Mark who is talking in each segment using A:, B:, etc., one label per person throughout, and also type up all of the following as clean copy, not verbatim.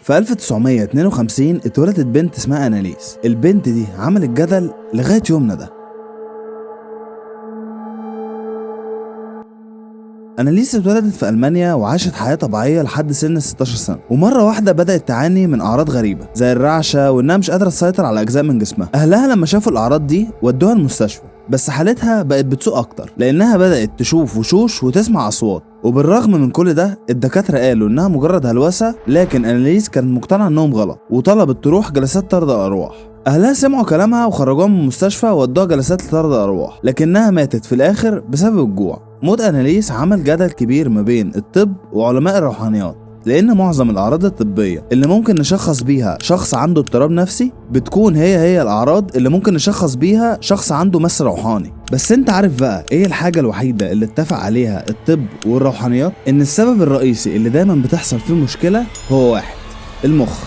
A: في 1952 اتولدت بنت اسمها أناليس. البنت دي عملت جدل لغاية يومنا ده. أناليس اتولدت في ألمانيا وعاشت حياة طبيعية لحد سن 16 سنة، ومرة واحدة بدأت تعاني من أعراض غريبة زي الرعشة وإنها مش قادرة تسيطر على أجزاء من جسمها. أهلها لما شافوا الأعراض دي ودوها المستشفى، بس حالتها بقت بتسوء أكتر لأنها بدأت تشوف وشوش وتسمع أصوات. وبالرغم من كل ده الدكاترة قالوا إنها مجرد هلوسة، لكن أناليس كانت مقتنعة إنهم غلط وطلبت تروح جلسات طرد الأرواح. أهلها سمعوا كلامها وخرجوها من المستشفى وودوها جلسات لطرد الأرواح، لكنها ماتت في الآخر بسبب الجوع. موت أناليس عمل جدل كبير ما بين الطب وعلماء الروحانيات، لأن معظم الأعراض الطبية اللي ممكن نشخص بيها شخص عنده اضطراب نفسي بتكون هي الأعراض اللي ممكن نشخص بيها شخص عنده مس روحاني. بس انت عارف بقى ايه الحاجة الوحيدة اللي اتفق عليها الطب والروحانيات؟ ان السبب الرئيسي اللي دايما بتحصل فيه مشكلة هو واحد: المخ.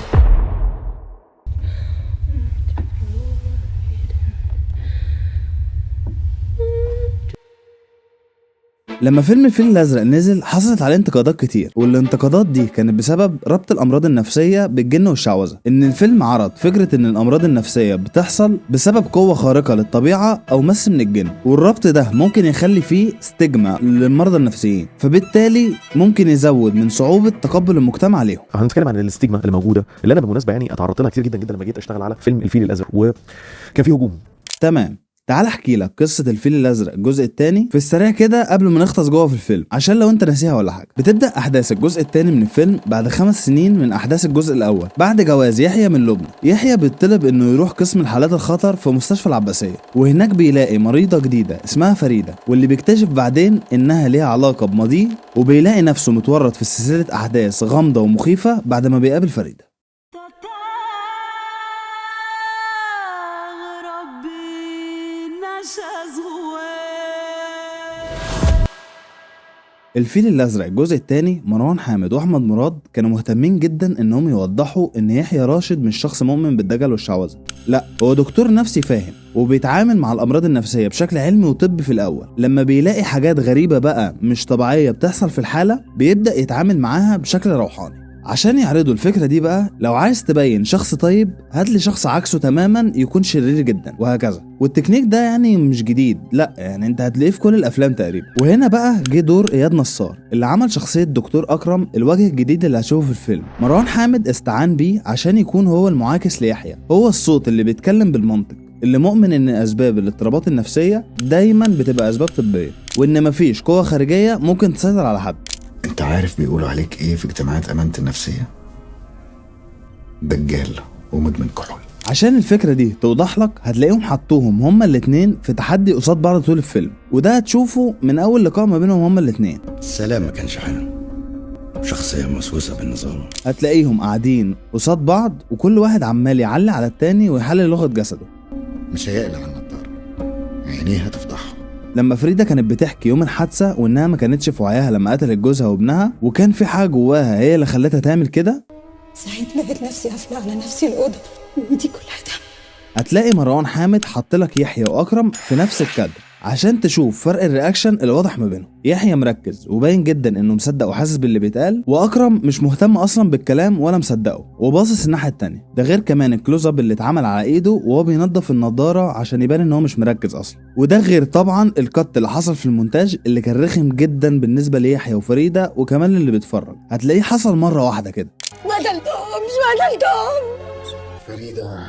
A: لما فيلم الفيل الأزرق نزل حصلت عليه انتقادات كتير، والانتقادات دي كانت بسبب ربط الأمراض النفسية بالجن والشعوذة. إن الفيلم عرض فكرة إن الأمراض النفسية بتحصل بسبب قوة خارقة للطبيعة أو مس من الجن، والربط ده ممكن يخلي فيه ستيجما للمرضى النفسيين، فبالتالي ممكن يزود من صعوبة تقبل المجتمع ليهم.
B: هنتكلم عن الستيجما اللي موجودة، اللي أنا بالمناسبة يعني اتعرضت لها كتير جدا لما جيت أشتغل على فيلم الفيل الأزرق، وكان فيه هجوم.
A: تمام، تعال احكي لك قصة الفيل الازرق الجزء الثاني في السريع كده قبل ما نغطس جوه في الفيلم، عشان لو انت ناسيها ولا حاجة. بتبدأ احداث الجزء الثاني من الفيلم بعد 5 سنين من احداث الجزء الاول، بعد جواز يحيى من لبنى. يحيى بيطلب انه يروح قسم الحالات الخطر في مستشفى العباسية، وهناك بيلاقي مريضة جديدة اسمها فريدة، واللي بيكتشف بعدين انها ليها علاقة بماضيه، وبيلاقي نفسه متورط في سلسلة احداث غامضة ومخيفة بعد ما بيقابل فريدة. الفيل الازرق الجزء الثاني، مروان حامد واحمد مراد كانوا مهتمين جدا انهم يوضحوا ان يحيى راشد مش شخص مؤمن بالدجل والشعوذه، لا هو دكتور نفسي فاهم وبيتعامل مع الامراض النفسيه بشكل علمي وطبي. في الاول لما بيلاقي حاجات غريبه بقى مش طبيعيه بتحصل في الحاله بيبدا يتعامل معاها بشكل روحاني. عشان يعرضوا الفكرة دي بقى، لو عايز تبين شخص طيب هاتلي شخص عكسه تماما يكون شرير جدا، وهكذا. والتكنيك ده يعني مش جديد، لا يعني انت هتلاقيه في كل الافلام تقريبا. وهنا بقى جه دور اياد نصار اللي عمل شخصية دكتور اكرم، الوجه الجديد اللي هتشوفه في الفيلم. مروان حامد استعان بيه عشان يكون هو المعاكس ليحيى، هو الصوت اللي بيتكلم بالمنطق، اللي مؤمن ان اسباب الاضطرابات النفسية دايما بتبقى اسباب طبية، وان مفيش قوة خارجية ممكن تسيطر على حد.
C: انت عارف بيقولوا عليك ايه في اجتماعات امانة النفسية؟ دجال ومدمن كحول.
A: عشان الفكرة دي توضح لك هتلاقيهم حطوهم هما الاتنين في تحدي قصاد بعض طول الفيلم، وده هتشوفه من اول لقاء ما بينهم هما الاتنين.
C: السلام ما كانش حلو، شخصية مسوسة بالنظام.
A: هتلاقيهم قاعدين قصاد بعض وكل واحد عمال يعلي على التاني ويحلل لغة جسده.
C: مش هيقلع النضارة، عينيه هتفضحه.
A: لما فريدة كانت بتحكي يوم الحادثة وانها ما كانتش في وعيها لما قتلت جوزها وابنها، وكان في حاجة جواها هي اللي خلتها تعمل كده،
D: ساعات لقيت نفسي قافلة على نفسي الأوضة ودي كلها دم.
A: هتلاقي مروان حامد حط لك يحيى واكرم في نفس الكادر عشان تشوف فرق الرياكشن الواضح ما بينهم. يحيى مركز وباين جدا انه مصدق وحاسس باللي بيتقال، واكرم مش مهتم اصلا بالكلام ولا مصدقه وباصص الناحيه التانية. ده غير كمان الكلوز اب اللي اتعمل على ايده وهو بينظف النضاره عشان يبان ان هو مش مركز اصلا. وده غير طبعا الكت اللي حصل في المونتاج اللي كان رخم جدا بالنسبه ليحيى وفريده وكمان اللي بيتفرج. هتلاقيه حصل مره واحده كده.
D: ما قتلتهم.
C: فريدة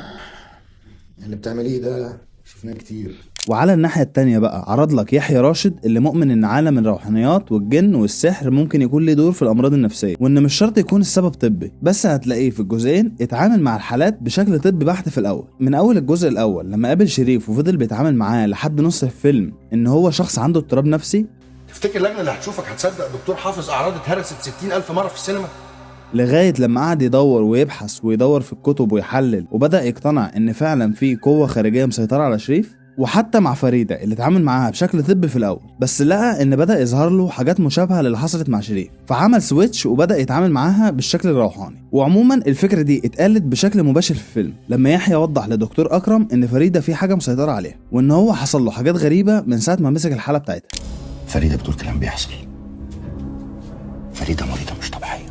C: اللي بتعمليه ده شفناه كتير.
A: وعلى الناحية التانية بقى عرض لك يحيى راشد اللي مؤمن ان عالم الروحانيات والجن والسحر ممكن يكون له دور في الامراض النفسية، وان مش شرط يكون السبب طبي، بس هتلاقيه في الجزئين اتعامل مع الحالات بشكل طبي بحت. في الاول من اول الجزء الاول لما قابل شريف وفضل بيتعامل معاه لحد نص الفيلم ان هو شخص عنده اضطراب نفسي.
E: تفتكر اللجنة اللي هتشوفك هتصدق دكتور حافظ اعراض اتهرست 60,000 مرة في السينما؟
A: لغاية لما قعد يدور ويبحث ويدور في الكتب ويحلل وبدأ يقتنع ان فعلا في قوة خارجية مسيطرة على شريف. وحتى مع فريدة اللي اتعامل معاها بشكل طبي في الاول، بس لقى ان بدأ يظهر له حاجات مشابهة للي حصلت مع شريف، فعمل سويتش وبدأ يتعامل معاها بالشكل الروحاني. وعموما الفكرة دي اتقالت بشكل مباشر في الفيلم لما يحيى وضح لدكتور اكرم ان فريدة في حاجة مسيطرة عليها، وان هو حصل له حاجات غريبة من ساعة ما مسك الحالة بتاعتها.
C: فريدة بتقول كلام بيحصل. فريدة مريضة مش طبيعية.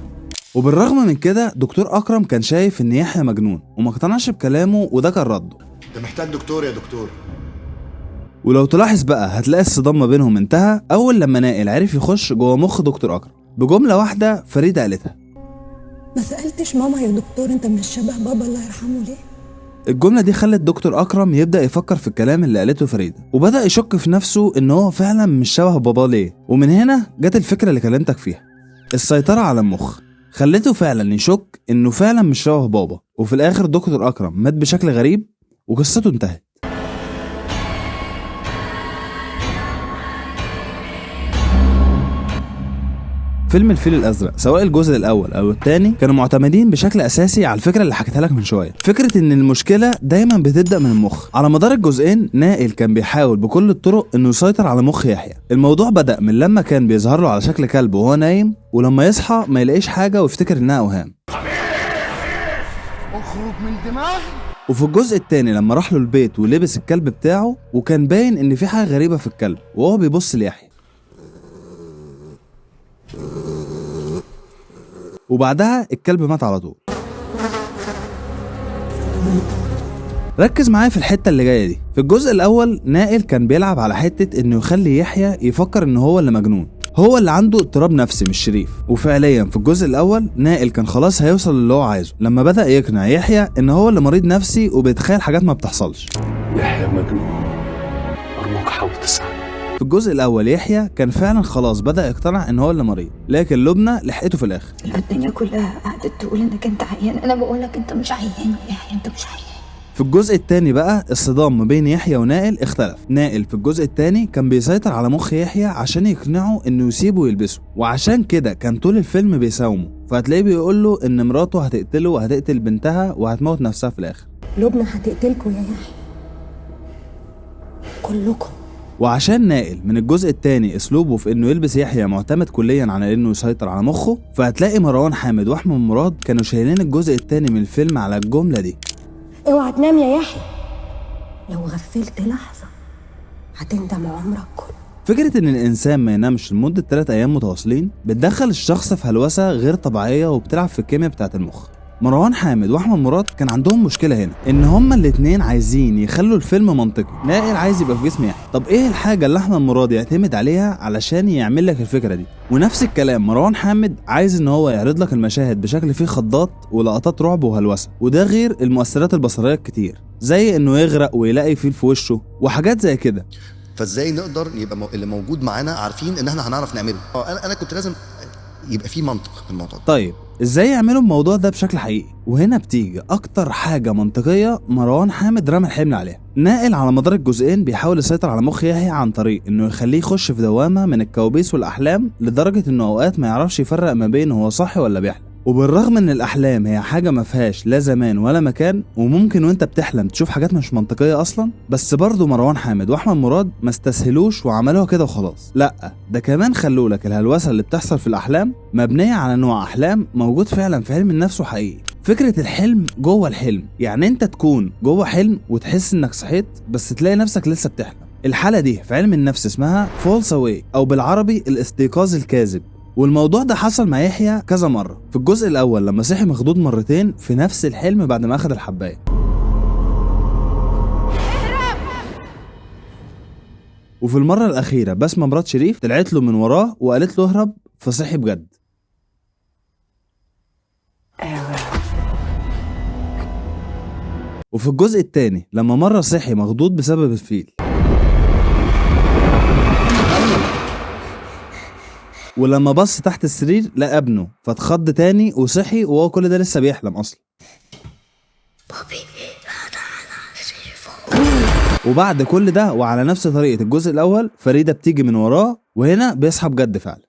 A: وبالرغم من كده دكتور أكرم كان شايف إن يحيى مجنون وما اقتنعش بكلامه، وده كان رده.
E: انت محتاج دكتور يا دكتور.
A: ولو تلاحظ بقى هتلاقي الصدام ما بينهم انتهى أول لما نائل عرف يخش جوه مخ دكتور أكرم بجملة واحدة فريدة قالتها:
D: ما سألتش ماما يا دكتور انت مش شبه بابا الله يرحمه ليه؟
A: الجملة دي خلت دكتور أكرم يبدأ يفكر في الكلام اللي قالته فريدة، وبدأ يشك في نفسه إن هو فعلا مش شبه بابا ليه. ومن هنا جت الفكرة اللي كلمتك فيها، السيطرة على المخ، خلته فعلا يشك إنه فعلا مش شبه بابا. وفي الآخر دكتور أكرم مات بشكل غريب وقصته انتهت. فيلم الفيل الازرق سواء الجزء الاول او الثاني كانوا معتمدين بشكل اساسي على الفكره اللي حكيتها لك من شويه، فكره ان المشكله دايما بتبدا من المخ. على مدار الجزئين نائل كان بيحاول بكل الطرق انه يسيطر على مخ يحيى. الموضوع بدا من لما كان بيظهر له على شكل كلب وهو نايم، ولما يصحى ما يلاقيش حاجه ويفتكر انها اوهام.
E: اخرج من دماغي.
A: وفي الجزء الثاني لما راح له البيت ولبس الكلب بتاعه وكان باين ان في حاجه غريبه في الكلب وهو بيبص ليحيى، وبعدها الكلب مات على طول. ركز معايا في الحتة اللي جاية دي. في الجزء الأول نائل كان بيلعب على حتة إنه يخلي يحيى يفكر إنه هو اللي مجنون، هو اللي عنده اضطراب نفسي مش شريف. وفعليا في الجزء الأول نائل كان خلاص هيوصل اللي هو عايزه لما بدأ يقنع يحيى إن هو اللي مريض نفسي وبيتخيل حاجات ما بتحصلش.
F: يحيى مجنون، أرجوك حاول تساعده.
A: في الجزء الأول يحيى كان فعلا خلاص بدأ يقتنع إن هو اللي مريض، لكن لبنى لحقته في الآخر.
G: الدنيا كلها قعدت تقول إنك أنت عيان، أنا بقولك أنت مش عيان يا يحيى، أنت مش عيان.
A: في الجزء الثاني بقى الصدام ما بين يحيى ونائل اختلف. نائل في الجزء الثاني كان بيسيطر على مخ يحيى عشان يقنعه انه يسيبه ويلبسه، وعشان كده كان طول الفيلم بيساومه، فهتلاقيه بيقول له ان مراته هتقتله وهتقتل بنتها وهتموت نفسها في الاخر.
D: لبنى هتقتلكوا يا يحيى كلكم.
A: وعشان نائل من الجزء الثاني اسلوبه في انه يلبس يحيى معتمد كليا على انه يسيطر على مخه، فهتلاقي مروان حامد واحمد مراد كانوا شايلين الجزء الثاني من الفيلم على الجملة دي:
D: اوعى تنام يا يحيى، لو غفلت لحظة هتندم عمرك كله.
A: فكرة ان الانسان ما ينامش لمدة 3 ايام متواصلين بتدخل الشخص في هلوسة غير طبيعية وبتلعب في الكيمياء بتاعة المخ. مروان حامد واحمد مراد كان عندهم مشكلة هنا، ان هما الاتنين عايزين يخلوا الفيلم منطقي. نائل عايز يبقى في جسم يحيى، طب ايه الحاجة اللي احمد مراد يعتمد عليها علشان يعمل لك الفكرة دي؟ ونفس الكلام مروان حامد عايز ان هو يعرض لك المشاهد بشكل فيه خضات ولقطات رعب وهلوسة، وده غير المؤثرات البصرية الكتير زي انه يغرق ويلاقي فيل في وشه وحاجات زي كده.
H: فازاي نقدر يبقى اللي موجود معانا عارفين ان احنا هنعرف نعمله؟ انا كنت لازم يبقى في منطق في الموضوع ده.
A: طيب ازاي يعملوا الموضوع ده بشكل حقيقي؟ وهنا بتيجي اكتر حاجه منطقيه مروان حامد رمى الحمل عليها. نائل على مدار الجزئين بيحاول يسيطر على مخ يحيى عن طريق انه يخليه يخش في دوامه من الكوابيس والاحلام، لدرجه انه اوقات ما يعرفش يفرق ما بين هو صاحي ولا بيحلم. وبالرغم ان الاحلام هي حاجه ما فيهاش لا زمان ولا مكان، وممكن وانت بتحلم تشوف حاجات مش منطقيه اصلا، بس برضه مروان حامد واحمد مراد ما استسهلوش وعملوها كده وخلاص. لا، ده كمان خلوا لك الهلوسه اللي بتحصل في الاحلام مبنيه على نوع احلام موجود فعلا في علم النفس وحقيقي. فكره الحلم جوه الحلم، يعني انت تكون جوه حلم وتحس انك صحيت بس تلاقي نفسك لسه بتحلم. الحاله دي في علم النفس اسمها فولس اواي، او بالعربي الاستيقاظ الكاذب. والموضوع ده حصل مع يحيى كذا مرة. في الجزء الأول لما صحي مخضوض مرتين في نفس الحلم بعد ما أخذ الحباية، وفي المرة الأخيرة بسمة مرات شريف طلعت له من وراه وقالت له اهرب، فصحي بجد. وفي الجزء الثاني لما مرة صحي مخضوض بسبب الفيل، ولما بص تحت السرير لقى ابنه فاتخض تاني وصحي وهو كل ده لسه بيحلم اصلا. بابي وبعد كل ده وعلى نفس طريقة الجزء الاول فريدة بتيجي من وراه، وهنا بيصحى بجد فعلا.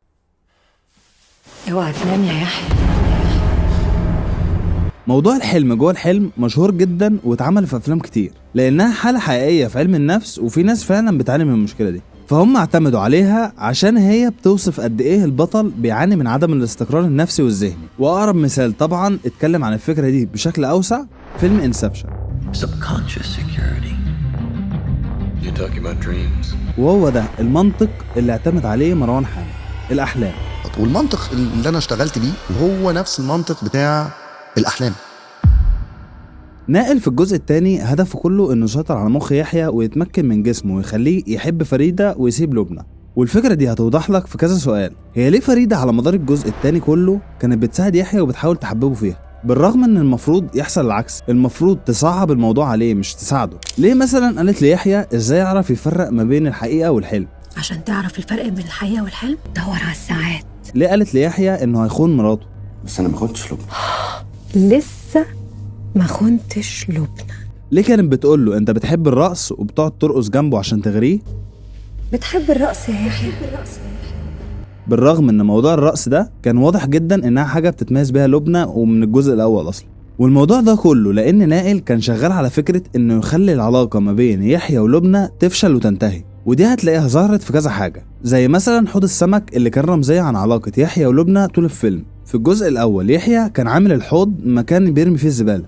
G: اوعى تنام يا يحيى.
A: موضوع الحلم جوه الحلم مشهور جدا واتعمل في افلام كتير لانها حالة حقيقية في علم النفس، وفي ناس فعلا بتعاني من المشكلة دي، فهم اعتمدوا عليها عشان هي بتوصف قد ايه البطل بيعاني من عدم الاستقرار النفسي والذهني. واقرب مثال طبعا اتكلم عن الفكرة دي بشكل اوسع فيلم انسبشن.
F: You're talking about dreams.
A: وهو ده المنطق اللي اعتمد عليه مروان حامد، الاحلام.
H: والمنطق اللي انا اشتغلت بيه هو نفس المنطق بتاع الاحلام.
A: نائل في الجزء الثاني هدفه كله انه يسيطر على مخ يحيى ويتمكن من جسمه ويخليه يحب فريدة ويسيب لبنى. والفكرة دي هتوضح لك في كذا سؤال. هي ليه فريدة على مدار الجزء الثاني كله كانت بتساعد يحيى وبتحاول تحببه فيها، بالرغم ان المفروض يحصل العكس، المفروض تصعب الموضوع عليه مش تساعده؟ ليه مثلا قالت ليحيى ازاي يعرف يفرق ما بين الحقيقة والحلم؟
D: عشان تعرف الفرق بين الحقيقة والحلم دور على الساعات.
A: ليه قالت ليحيى انه هيخون مراته؟
C: بس انا ما كنتش لبنى.
D: لسه ما خنتش لبنى.
A: ليه كانت بتقول له انت بتحب الرقص وبتقعد ترقص جنبه عشان تغريه؟
D: بتحب الرقص يا يحيى.
A: بالرغم ان موضوع الرقص ده كان واضح جدا انها حاجه بتتميز بيها لبنى ومن الجزء الاول اصلا. والموضوع ده كله لان نائل كان شغال على فكره انه يخلي العلاقه ما بين يحيى ولبنى تفشل وتنتهي، ودي هتلاقيها ظهرت في كذا حاجه، زي مثلا حوض السمك اللي كان رمزيه عن علاقه يحيى ولبنى طول الفيلم. في الجزء الاول يحيى كان عامل الحوض مكان بيرمي فيه الزباله،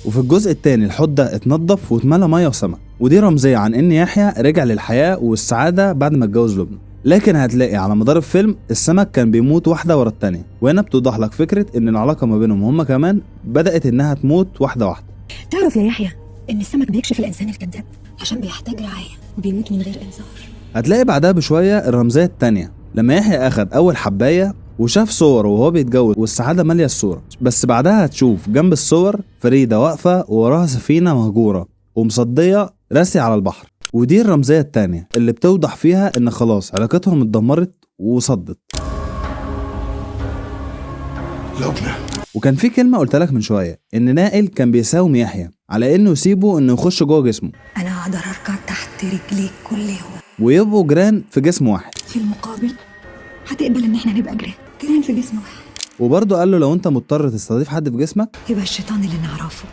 A: وفي الجزء الثاني الحوض ده اتنضف واتملى ميه وسمك، ودي رمزيه عن ان يحيى رجع للحياه والسعاده بعد ما اتجوز لبنى. لكن هتلاقي على مدار الفيلم السمك كان بيموت واحده ورا الثانيه، وهنا بتوضح لك فكره ان العلاقه ما بينهم هما كمان بدات انها تموت واحده واحده.
D: تعرف يا يحيى ان السمك بيكشف الانسان الكذاب عشان بيحتاج رعايه وبيموت من غير انذار.
A: هتلاقي بعدها بشويه الرمزيه الثانيه لما يحيى اخد اول حبايه وشاف صوره وهو بيتجوز والسعاده ماليه الصوره، بس بعدها هتشوف جنب الصور فريده واقفه ووراها سفينه مهجوره ومصديه راسي على البحر، ودي الرمزيه الثانيه اللي بتوضح فيها ان خلاص علاقتهم اتدمرت وصدت.
C: لبنى.
A: وكان في كلمه قلت لك من شويه ان نائل كان بيساوم يحيى على انه يسيبه انه يخش جوه جسمه،
D: انا هقدر اركع تحت رجليك كل يوم
A: ويبقوا جيران في جسم واحد.
D: في المقابل هتقبل ان احنا نبقى جيران في جسم واحد.
A: وبرضه قال له لو انت مضطر تستضيف حد في جسمك
D: يبقى الشيطان اللي نعرفه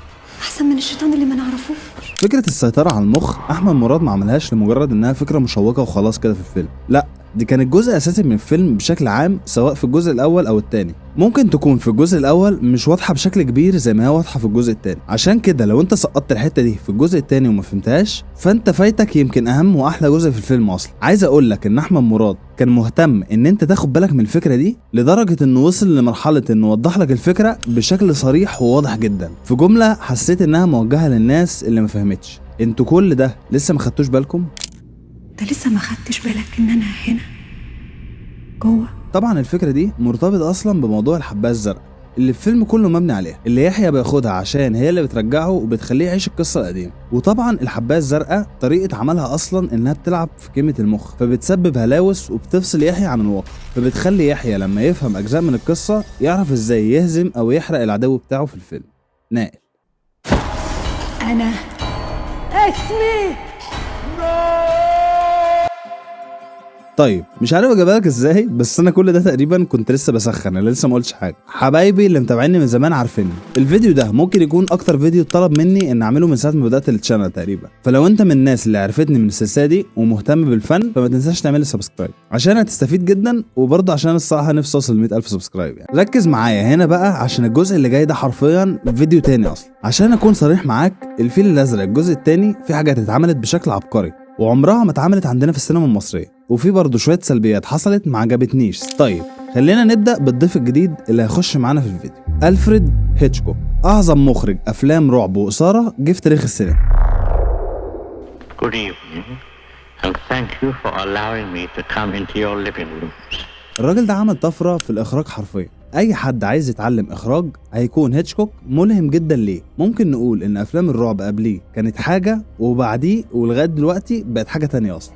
D: احسن من الشيطان اللي ما نعرفوش.
A: فكره السيطره على المخ احمد مراد ما عملهاش لمجرد انها فكره مشوقه وخلاص كده في الفيلم، لا دي كانت جزء اساسي من الفيلم بشكل عام، سواء في الجزء الاول او الثاني. ممكن تكون في الجزء الاول مش واضحه بشكل كبير زي ما هي واضحه في الجزء الثاني، عشان كده لو انت سقطت الحته دي في الجزء الثاني وما فهمتهاش فانت فايتك يمكن اهم واحلى جزء في الفيلم اصلا. عايز اقول لك ان احمد مراد كان مهتم ان انت تاخد بالك من الفكره دي لدرجه انه وصل لمرحله انه وضح لك الفكره بشكل صريح وواضح جدا، في جمله حسيت انها موجهه للناس اللي ما فهمتش. انتوا كل ده لسه ما خدتوش بالكم؟
D: انت لسه ما خدتش بالك ان انا هنا جوه؟
A: طبعا الفكره دي مرتبطه اصلا بموضوع الحبايه الزرقاء اللي الفيلم كله مبني عليها، اللي يحيى بياخدها عشان هي اللي بترجعه وبتخليه يعيش القصه القديمه. وطبعا الحبايه الزرقاء طريقه عملها اصلا انها بتلعب في كلمه المخ، فبتسبب هلاوس وبتفصل يحيى عن الواقع، فبتخلي يحيى لما يفهم اجزاء من القصه يعرف ازاي يهزم او يحرق العدو بتاعه في الفيلم. نائل.
D: انا اسمي
A: طيب مش عارف اجيبها لك ازاي، بس انا كل ده تقريبا كنت لسه بسخن، انا لسه ما قلتش حاجه. حبايبي اللي متابعيني من زمان عارفيني، الفيديو ده ممكن يكون اكتر فيديو طلب مني ان اعمله من ساعه ما بدات التشانل تقريبا، فلو انت من الناس اللي عرفتني من السلسله دي ومهتم بالفن فما تنساش تعمل لي سبسكرايب عشان هتستفيد جدا، وبرضه عشان الصراحه نفسي اوصل ل 100,000 سبسكرايب يعني. ركز معايا هنا بقى عشان الجزء اللي جاي ده حرفيا فيديو تاني اصلا. عشان اكون صريح معاك، الفيل الازرق الجزء التاني في حاجات اتعملت بشكل عبقري وعمرها ما اتعملت عندنا في السينما المصريه، وفي برضه شويه سلبيات حصلت ما عجبتنيش. طيب خلينا نبدا بالضيف الجديد اللي هيخش معانا في الفيديو، ألفريد هيتشكوك، اعظم مخرج افلام رعب واثاره جه في تاريخ السينما.
I: Good evening, and thank you for allowing me to come into your living rooms.
A: الراجل ده عمل طفره في الاخراج حرفيا. اي حد عايز يتعلم اخراج هيكون هيتشكوك ملهم جدا ليه. ممكن نقول ان افلام الرعب قبليه كانت حاجه وبعديه ولغايه دلوقتي بقت حاجه تانية اصلا.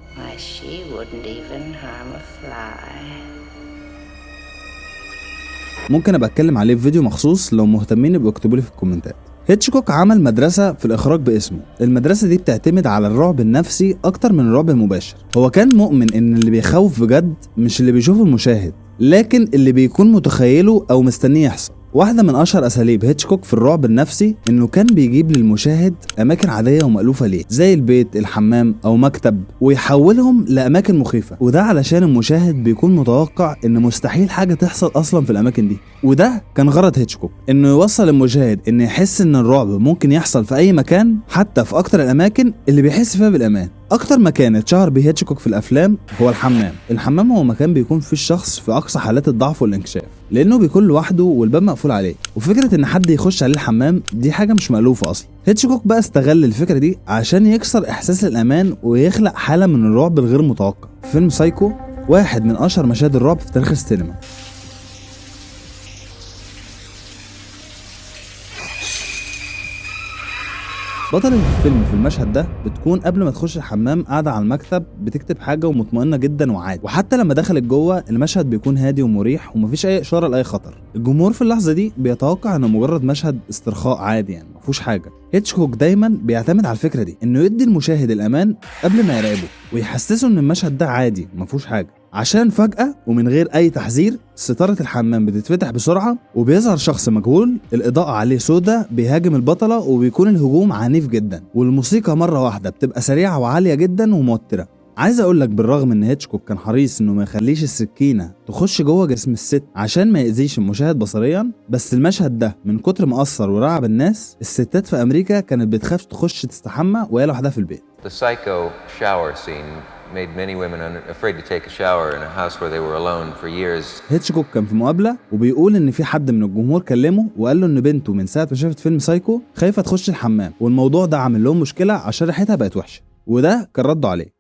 A: ممكن ابقى اتكلم عليه في فيديو مخصوص، لو مهتمين يبقوا اكتبوا لي في الكومنتات. هيتشكوك عمل مدرسة في الإخراج باسمه، المدرسة دي بتعتمد على الرعب النفسي أكتر من الرعب المباشر. هو كان مؤمن إن اللي بيخوف بجد مش اللي بيشوفه المشاهد، لكن اللي بيكون متخيله أو مستنيه يحصل. واحدة من أشهر أساليب هيتشكوك في الرعب النفسي إنه كان بيجيب للمشاهد أماكن عادية ومألوفة ليه، زي البيت، الحمام أو مكتب، ويحولهم لأماكن مخيفة، وده علشان المشاهد بيكون متوقع إن مستحيل حاجة تحصل أصلا في الأماكن دي. وده كان غرض هيتشكوك، إنه يوصل المشاهد إنه يحس إن الرعب ممكن يحصل في أي مكان، حتى في أكتر الأماكن اللي بيحس فيها بالأمان. اكتر مكان اتشهر به هيتشكوك في الافلام هو الحمام. الحمام هو مكان بيكون فيه الشخص في اقصى حالات الضعف والانكشاف، لانه بيكون لوحده والباب مقفول عليه، وفكره ان حد يخش عليه الحمام دي حاجه مش مألوفه اصلا. هيتشكوك بقى استغل الفكره دي عشان يكسر احساس الامان ويخلق حاله من الرعب الغير متوقع. فيلم سايكو واحد من اشهر مشاهد الرعب في تاريخ السينما. بطلة الفيلم في المشهد ده بتكون قبل ما تخش الحمام قاعدة على المكتب بتكتب حاجة ومطمئنة جدا وعادي، وحتى لما دخلت جوه المشهد بيكون هادي ومريح ومفيش أي إشارة لأي خطر. الجمهور في اللحظة دي بيتوقع إنه مجرد مشهد استرخاء عادي يعني مفيهوش حاجة. هيتشكوك دايما بيعتمد على الفكرة دي، إنه يدي المشاهد الأمان قبل ما يراقبه ويحسسه إن المشهد ده عادي مفيهوش حاجة، عشان فجأة ومن غير أي تحذير ستارة الحمام بتتفتح بسرعة وبيظهر شخص مجهول الإضاءة عليه سودة بيهاجم البطلة، وبيكون الهجوم عنيف جدا، والموسيقى مرة واحدة بتبقى سريعة وعالية جدا وموترة. عايز أقولك بالرغم إن هيتشكوك كان حريص إنه ما يخليش السكينة تخش جوه جسم الست عشان ما يأذيش المشاهد بصريا، بس المشهد ده من كتر ما أثر ورعب الناس، الستات في أمريكا كانت بتخاف تخش تستحمى وهي لوحدها في البيت.
J: The psycho shower scene made many women afraid to take a shower in a house where they were alone for years.
A: هيتشكوك كان في مقابلة وبيقول إن في حد من الجمهور كلمه وقال له إن بنته من ساعة ما شافت فيلم سايكو خايفة تخش الحمام، والموضوع ده عامل لهم مشكلة عشان ريحتها بقت وحشة، وده كان رده عليه.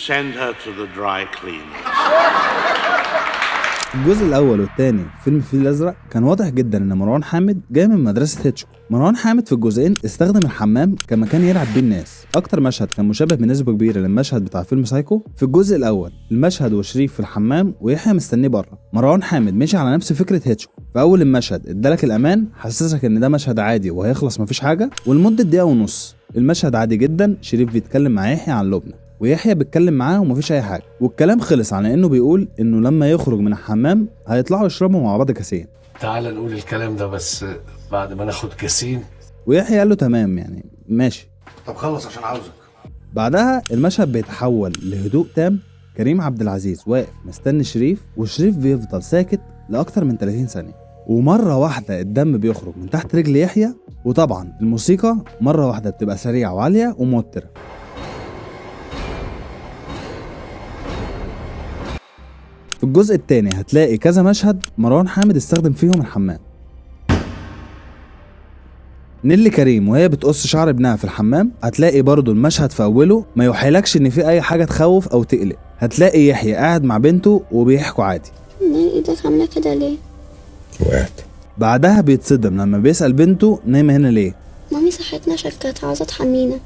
K: Send her to the dry cleaners.
A: الجزء الاول والثاني في فيلم الفيل الازرق كان واضح جدا ان مروان حامد جاي من مدرسه هيتشكوك. مروان حامد في الجزئين استخدم الحمام كمكان يلعب بيه الناس. اكتر مشهد كان مشابه بنسبه كبيره للمشهد بتاع فيلم سايكو في الجزء الاول، المشهد وشريف في الحمام ويحيى مستنيه بره. مروان حامد مشي على نفس فكره هيتشكوك. في اول المشهد ادالك الامان، حسسك ان ده مشهد عادي وهيخلص مفيش حاجه، ولمده دقيقه ونص المشهد عادي جدا. شريف بيتكلم مع يحيى عن لبنى ويحيى بيتكلم معاه ومفيش اي حاجه، والكلام خلص على انه بيقول انه لما يخرج من الحمام هيطلعوا يشربوا مع بعض كاسين.
F: تعال نقول الكلام ده بس بعد ما ناخد كاسين.
A: ويحيى قال له تمام يعني ماشي.
E: طب خلص عشان عاوزك.
A: بعدها المشهد بيتحول لهدوء تام. كريم عبد العزيز واقف مستني شريف، وشريف بيفضل ساكت لاكتر من 30 ثانيه، ومره واحده الدم بيخرج من تحت رجل يحيى، وطبعا الموسيقى مره واحده بتبقى سريعه وعاليه وموتره. في الجزء الثاني هتلاقي كذا مشهد مروان حامد استخدم فيهم الحمام. نيلي كريم وهي بتقص شعر ابنها في الحمام، هتلاقي برضو المشهد في اوله ما يوحيلكش ان في اي حاجه تخوف او تقلق. هتلاقي يحيى قاعد مع بنته وبيحكوا عادي.
G: ايدك عامله كده ليه؟
C: وقعت.
A: بعدها بيتصدم لما بيسأل بنته نايمه هنا ليه.
G: مامي صحتنا عشان كانت عاوزه تحمينا.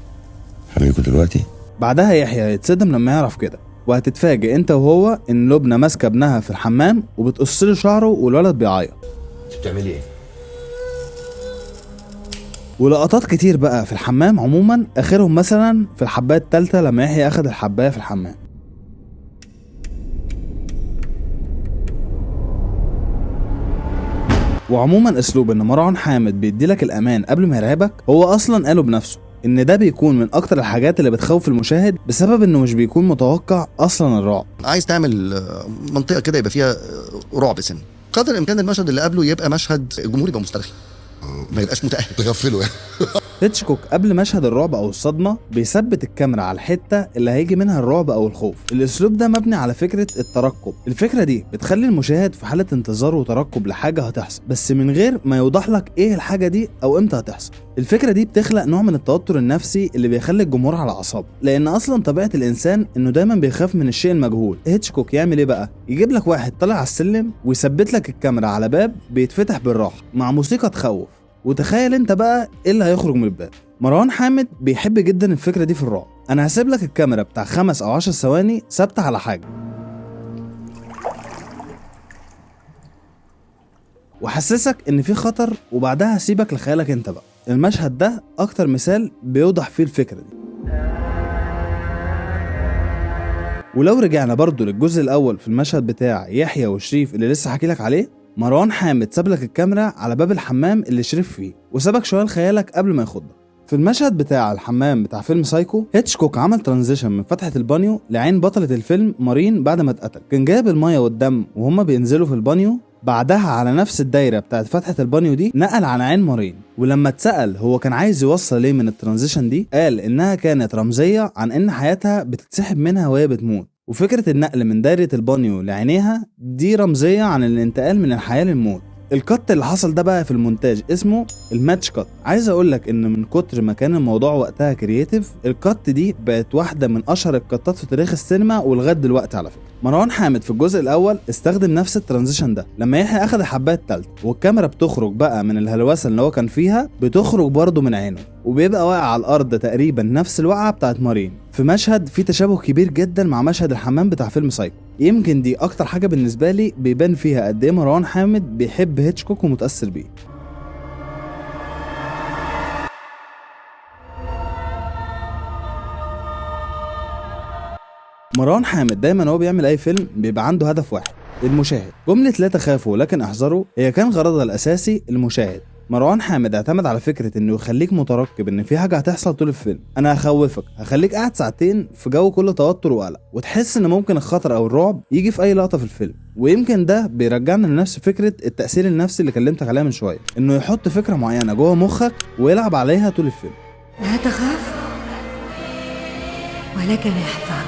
C: حبيبكوا دلوقتي؟ بعدها
A: يحيى هيتصدم لما يعرف كده، وهتتفاجئ انت وهو ان لبنى ماسكه ابنها في الحمام وبتقص له شعره والولد بيعيط.
C: انت بتعملي ايه؟
A: ولقطات كتير بقى في الحمام عموما، اخرهم مثلا في الحبايه الثالثه لما يحيى اخد الحبايه في الحمام. وعموما اسلوب ان مروان حامد بيديلك الامان قبل ما يرعبك هو اصلا قاله بنفسه ان ده بيكون من اكتر الحاجات اللي بتخوف المشاهد بسبب انه مش بيكون متوقع اصلا الرعب.
H: عايز تعمل منطقه كده يبقى فيها رعب سن، قدر الامكان المشهد اللي قبله يبقى مشهد الجمهور يبقى مسترخي ما يبقاش متاهل تغفله يعني.
A: هيتشكوك قبل مشهد الرعب او الصدمه بيثبت الكاميرا على الحته اللي هيجي منها الرعب او الخوف. الاسلوب ده مبني على فكره الترقب. الفكره دي بتخلي المشاهد في حاله انتظار وترقب لحاجه هتحصل، بس من غير ما يوضح لك ايه الحاجه دي او امتى هتحصل. الفكره دي بتخلق نوع من التوتر النفسي اللي بيخلي الجمهور على اعصابه، لان اصلا طبيعه الانسان انه دايما بيخاف من الشيء المجهول. هيتشكوك يعمل ايه بقى؟ يجيب لك واحد طالع على السلم ويثبت لك الكاميرا على باب بيتفتح بالراحه مع موسيقى تخوف، وتخيل انت بقى ايه اللي هيخرج من الباب. مروان حامد بيحب جدا الفكره دي في الرعب. انا هسيب لك الكاميرا بتاع 5 أو 10 ثواني ثابته على حاجه وحسسك ان في خطر، وبعدها هسيبك لخيالك انت بقى. المشهد ده اكتر مثال بيوضح فيه الفكره دي. ولو رجعنا برضو للجزء الاول في المشهد بتاع يحيى وشريف اللي لسه حكيلك عليه، مروان حامد ساب لك الكاميرا على باب الحمام اللي شريف فيه وسابك شويه لخيالك قبل ما ياخدك. في المشهد بتاع الحمام بتاع فيلم سايكو، هيتشكوك عمل ترانزيشن من فتحة البانيو لعين بطلة الفيلم مارين بعد ما اتقتل. كان جايب المية والدم وهما بينزلوا في البانيو بعدها على نفس الدايره بتاعت فتحه البانيو دي نقل عن عين مارين، ولما اتسأل هو كان عايز يوصل ليه من الترانزيشن دي قال انها كانت رمزيه عن ان حياتها بتتسحب منها وهي بتموت، وفكره النقل من دايره البانيو لعينيها دي رمزيه عن الانتقال من الحياه للموت. الكت اللي حصل ده بقى في المونتاج اسمه الماتش كت. عايز اقولك ان من كتر ما كان الموضوع وقتها كرييتيف، الكت دي بقت واحده من اشهر الكتات في تاريخ السينما ولغايه دلوقتي على فكره. مروان حامد في الجزء الاول استخدم نفس الترانزيشن ده، لما يحيى اخد الحبايه الثالثه والكاميرا بتخرج بقى من الهلوسه اللي هو كان فيها بتخرج برضه من عينه، وبيبقى واقع على الارض تقريبا نفس الوقعه بتاعت مارين، في مشهد فيه تشابه كبير جدا مع مشهد الحمام بتاع فيلم سايكو. يمكن دي اكتر حاجه بالنسبه لي بيبان فيها قد ايه مروان حامد بيحب هيتشكوك ومتاثر بيه. مروان حامد دايما هو بيعمل اي فيلم بيبقى عنده هدف واحد، المشاهد. جمله لا تخافوا ولكن احذروا هي كان غرضها الاساسي المشاهد. مروان حامد اعتمد على فكره انه يخليك مترقب ان في حاجه هتحصل طول الفيلم. انا هخوفك، هخليك قاعد ساعتين في جو كله توتر وقلق، وتحس ان ممكن الخطر او الرعب يجي في اي لقطه في الفيلم. ويمكن ده بيرجعنا لنفس فكره التاثير النفسي اللي كلمتك عليها من شويه، انه يحط فكره معينه جوه مخك ويلعب عليها طول الفيلم.
D: لا تخاف ولكن احذر.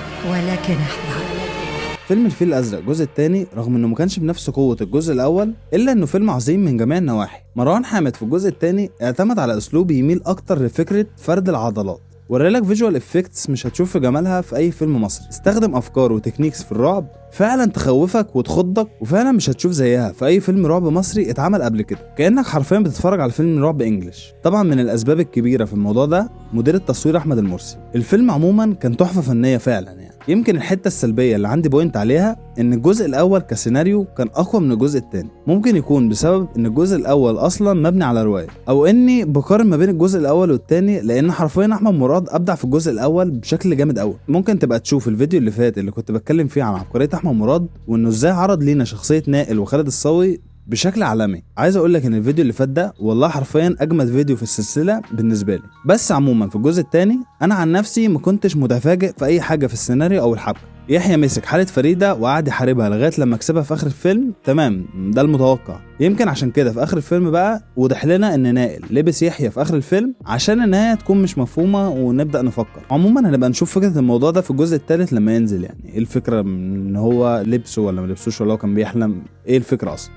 A: فيلم الفيل الازرق الجزء الثاني رغم انه ما كانش بنفس قوه الجزء الاول الا انه فيلم عظيم من جميع النواحي. مروان حامد في الجزء الثاني اعتمد على اسلوب يميل اكتر لفكره فرد العضلات، ورالك فيجوال افكتس مش هتشوف في جمالها في اي فيلم مصري. استخدم افكار وتكنيكس في الرعب فعلا تخوفك وتخضك، وفعلا مش هتشوف زيها في اي فيلم رعب مصري اتعمل قبل كده، كانك حرفيا بتتفرج على فيلم رعب انجلش. طبعا من الاسباب الكبيره في الموضوع ده مدير التصوير احمد المرسي. الفيلم عموما كان تحفه فنيه فعلا يعني. يمكن الحته السلبيه اللي عندي بوينت عليها ان الجزء الاول كسيناريو كان اقوى من الجزء الثاني، ممكن يكون بسبب ان الجزء الاول اصلا مبني على روايه، او اني بقارن ما بين الجزء الاول والثاني، لان حرفيا احمد مراد ابدع في الجزء الاول بشكل جامد قوي. ممكن تبقى تشوف الفيديو اللي فات اللي كنت بتكلم فيه عن عبقريه احمد مراد وانه ازاي عرض لينا شخصيه نائل وخالد الصاوي بشكل عالمي. عايز اقول لك ان الفيديو اللي فات ده والله حرفيا اجمد فيديو في السلسله بالنسبه لي. بس عموما في الجزء الثاني انا عن نفسي ما كنتش متفاجئ في اي حاجه في السيناريو او الحبكه. يحيى مسك حاله فريده وقعد يحاربها لغايه لما كسبها في اخر الفيلم، تمام ده المتوقع. يمكن عشان كده في اخر الفيلم بقى وضح لنا ان نائل لبس يحيى في اخر الفيلم عشان النهايه تكون مش مفهومه ونبدا نفكر. عموما هنبقى نشوف فكره الموضوع ده في الجزء الثالث لما ينزل، يعني ايه الفكره ان هو لبسه ولا ما لبسوش ولا هو كان بيحلم، ايه الفكره اصلا.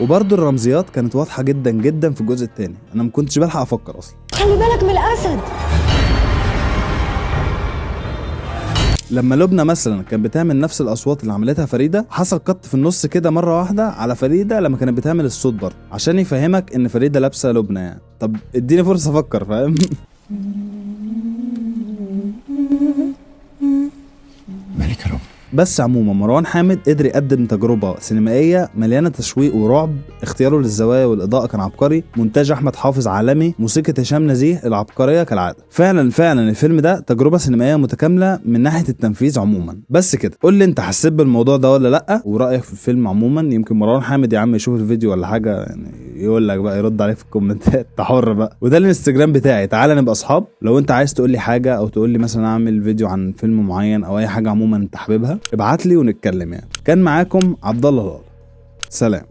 A: وبرضه الرمزيات كانت واضحه جدا جدا في الجزء الثاني، انا ما كنتش بلحق افكر اصلا.
D: خلي بالك من الاسد.
A: لما لبنى مثلا كانت بتعمل نفس الاصوات اللي عملتها فريده، حصل قط في النص كده مره واحده على فريده لما كانت بتعمل الصوت برضه عشان يفهمك ان فريده لابسه لبنى يعني. طب اديني فرصه افكر، فاهم؟
C: مالك يا رب.
A: بس عموما مروان حامد قدر يقدم تجربه سينمائيه مليانه تشويق ورعب، اختياره للزوايا والاضاءه كان عبقري، مونتاج احمد حافظ عالمي، موسيقى هشام نزيه العبقريه كالعاده. فعلا الفيلم ده تجربه سينمائيه متكامله من ناحيه التنفيذ عموما. بس كده قول لي انت حسيت بالموضوع ده ولا لا، ورايك في الفيلم عموما. يمكن مروان حامد يا عم يشوف الفيديو ولا حاجه يعني يقول لك بقى، يرد عليك في الكومنتات، انت حر بقى. وده الانستجرام بتاعي، تعالى نبقى اصحاب. لو انت عايز تقول لي حاجه او تقول لي مثلا اعمل فيديو عن فيلم معين او اي حاجه عموما انت حاببها ابعت لي ونتكلم يعني. كان معاكم عبد الله، سلام.